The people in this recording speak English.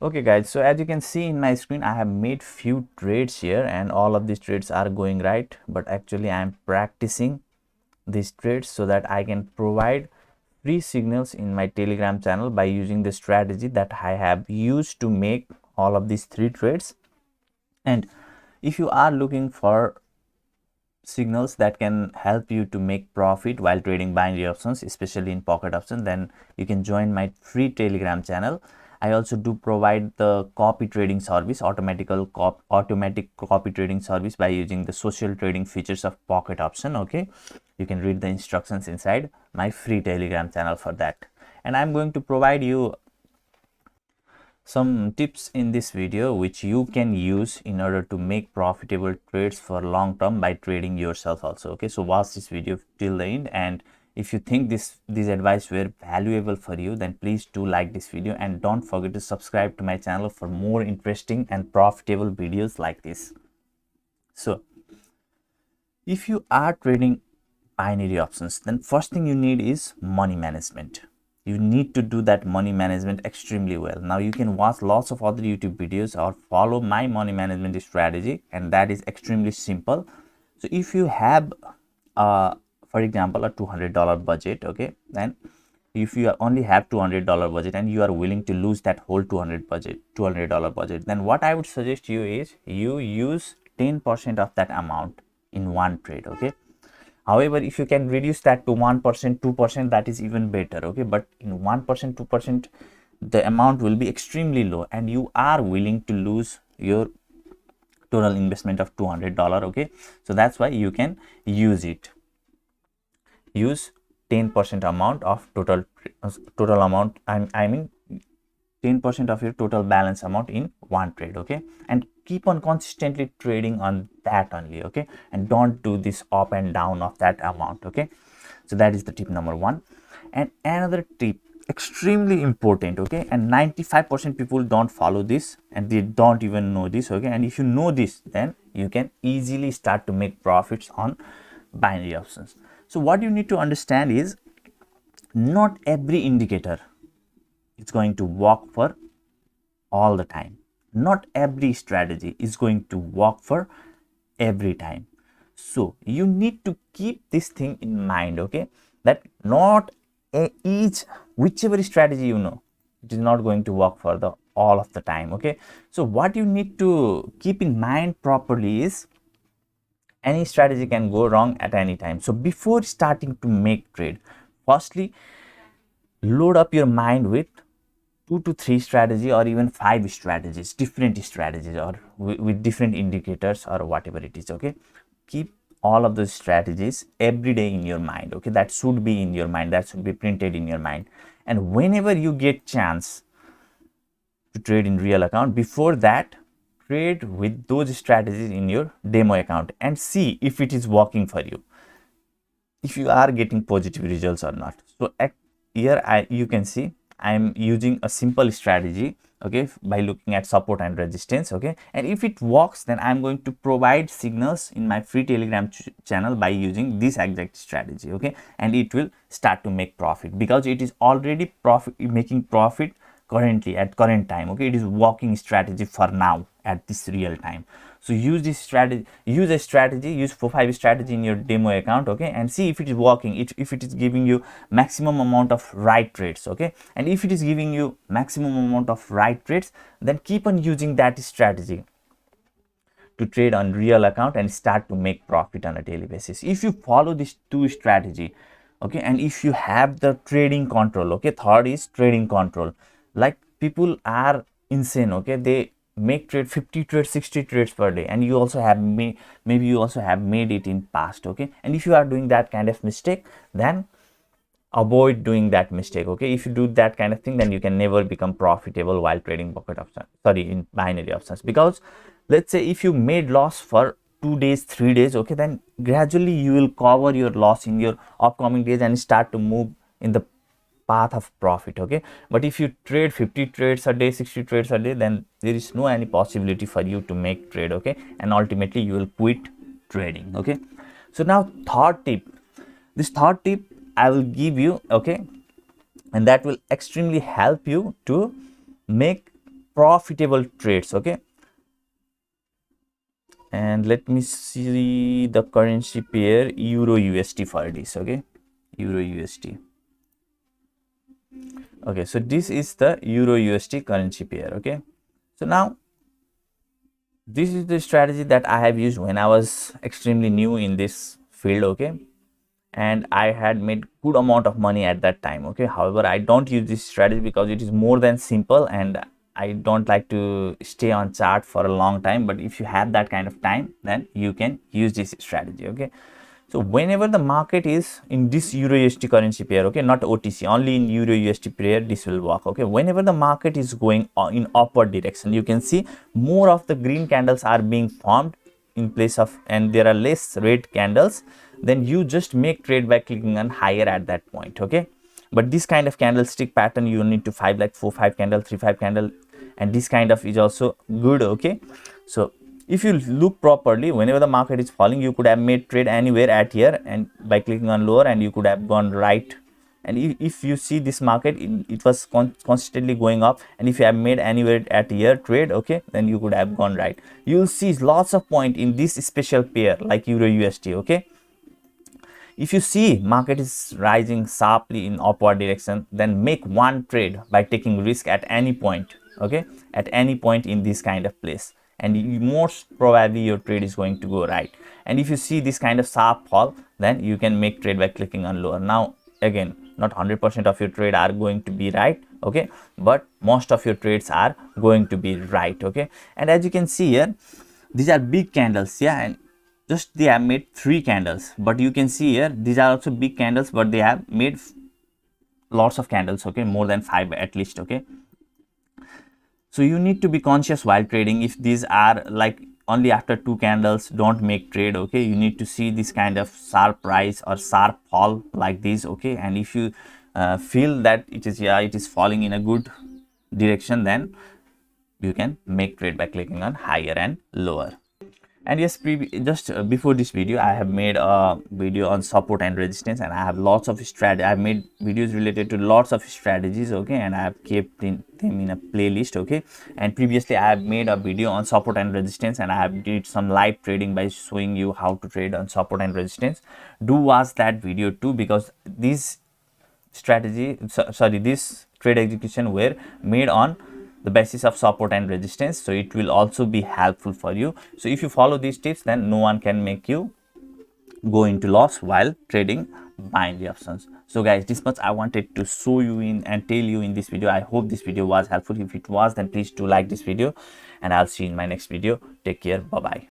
Okay guys, so as you can see in my screen, I have made few trades here and all of these trades are going right, but actually I am practicing these trades so that I can provide free signals in my Telegram channel by using the strategy that I have used to make all of these three trades. And if you are looking for signals that can help you to make profit while trading binary options, especially in pocket options, then you can join my free Telegram channel. I also do provide the copy trading service, automatic copy trading service by using the social trading features of pocket option. Okay, you can read the instructions inside my free Telegram channel for that. And I'm going to provide you some tips in this video which you can use in order to make profitable trades for long term by trading yourself also. Okay, so watch this video till the end, and if you think this advice were valuable for you, then please do like this video and don't forget to subscribe to my channel for more interesting and profitable videos like this. So if you are trading binary options, then first thing you need is money management. You need to do that money management extremely well. Now you can watch lots of other YouTube videos or follow my money management strategy, and that is extremely simple. So if you have for example a $200 budget, okay, then if you only have $200 budget and you are willing to lose that whole $200 budget, then what I would suggest you is you use 10% of that amount in one trade. Okay, however, if you can reduce that to 1%, 2%, that is even better. Okay, but in 1%, 2%, the amount will be extremely low and you are willing to lose your total investment of $200. Okay, so that's why you can use 10% amount of total amount. I mean 10% of your total balance amount in one trade. Okay, and keep on consistently trading on that only. Okay, and don't do this up and down of that amount. Okay, so that is the tip number one. And another tip, extremely important, okay, and 95% people don't follow this and they don't even know this. Okay, and if you know this, then you can easily start to make profits on binary options. So what you need to understand is not every indicator is going to work for all the time. Not every strategy is going to work for every time. So you need to keep this thing in mind, okay, that not each whichever strategy you know, it is not going to work for the all of the time. Okay, so what you need to keep in mind properly is any strategy can go wrong at any time. So before starting to make trade, firstly load up your mind with 2 to 3 strategy or even 5 strategies, different strategies, or with different indicators or whatever it is. Okay, keep all of those strategies every day in your mind. Okay, that should be in your mind, that should be printed in your mind, and whenever you get chance to trade in real account, before that trade with those strategies in your demo account and see if it is working for you, if you are getting positive results or not. So here you can see I am using a simple strategy, okay, by looking at support and resistance. Okay, and if it works, then I'm going to provide signals in my free Telegram channel by using this exact strategy. Okay, and it will start to make profit because it is already making profit currently at current time. Okay, it is working strategy for now at this real time. So use this strategy, use 4-5 strategy in your demo account. Okay, and see if it is working, if it is giving you maximum amount of right trades. Okay, and if it is giving you maximum amount of right trades, then keep on using that strategy to trade on real account and start to make profit on a daily basis. If you follow these two strategy, okay, and if you have the trading control, okay, third is trading control. Like people are insane. Okay, they make trade 50 trades, 60 trades per day, and you also have maybe you also have made it in past. Okay, and if you are doing that kind of mistake, then avoid doing that mistake. Okay, if you do that kind of thing, then you can never become profitable while trading pocket options, sorry, in binary options. Because let's say if you made loss for 2 days, 3 days, okay, then gradually you will cover your loss in your upcoming days and start to move in the path of profit. Okay, but if you trade 50 trades a day, 60 trades a day, then there is no any possibility for you to make trade. Okay, and ultimately you will quit trading. Okay, so now third tip, this third tip I will give you. Okay, and that will extremely help you to make profitable trades. Okay, and let me see the currency pair Euro USD for this. Okay, Euro USD. Okay, so this is the Euro USD currency pair. Okay, so now this is the strategy that I have used when I was extremely new in this field. Okay, and I had made good amount of money at that time. Okay, however, I don't use this strategy because it is more than simple, and I don't like to stay on chart for a long time. But if you have that kind of time, then you can use this strategy. Okay, so whenever the market is in this Euro USD currency pair, okay, not OTC, only in Euro USD pair, this will work. Okay, whenever the market is going in upward direction, you can see more of the green candles are being formed in place of, and there are less red candles. Then you just make trade by clicking on higher at that point. Okay, but this kind of candlestick pattern you need to 5 like 4 5 candle 3 5 candle, and this kind of is also good. Okay, so if you look properly, whenever the market is falling, you could have made trade anywhere at here, and by clicking on lower, and you could have gone right. And if you see this market, it was constantly going up, and if you have made anywhere at here trade, okay, then you could have gone right. You'll see lots of point in this special pair like Euro USD. Okay, if you see market is rising sharply in upward direction, then make one trade by taking risk at any point. Okay, at any point in this kind of place, and most probably your trade is going to go right. And if you see this kind of sharp fall, then you can make trade by clicking on lower. Now again, not 100% of your trade are going to be right. Okay, but most of your trades are going to be right. Okay, and as you can see here, these are big candles. Yeah, and just they have made 3 candles, but you can see here these are also big candles, but they have made lots of candles. Okay, more than 5 at least. Okay, so you need to be conscious while trading. If these are like only after 2 candles, don't make trade. Okay, you need to see this kind of sharp rise or sharp fall like this. Okay, and if you feel that it is falling in a good direction, then you can make trade by clicking on higher and lower. And yes, just before this video, I have made a video on support and resistance, and I have lots of strategy. I have made videos related to lots of strategies. Okay, and I have kept them in a playlist. Okay, and previously I have made a video on support and resistance, and I have did some live trading by showing you how to trade on support and resistance. Do watch that video too, because this trade execution were made on the basis of support and resistance, so it will also be helpful for you. So if you follow these tips, then no one can make you go into loss while trading binary options. So guys, this much I wanted to show you in and tell you in this video. I hope this video was helpful. If it was, then please do like this video, and I'll see you in my next video. Take care. Bye bye.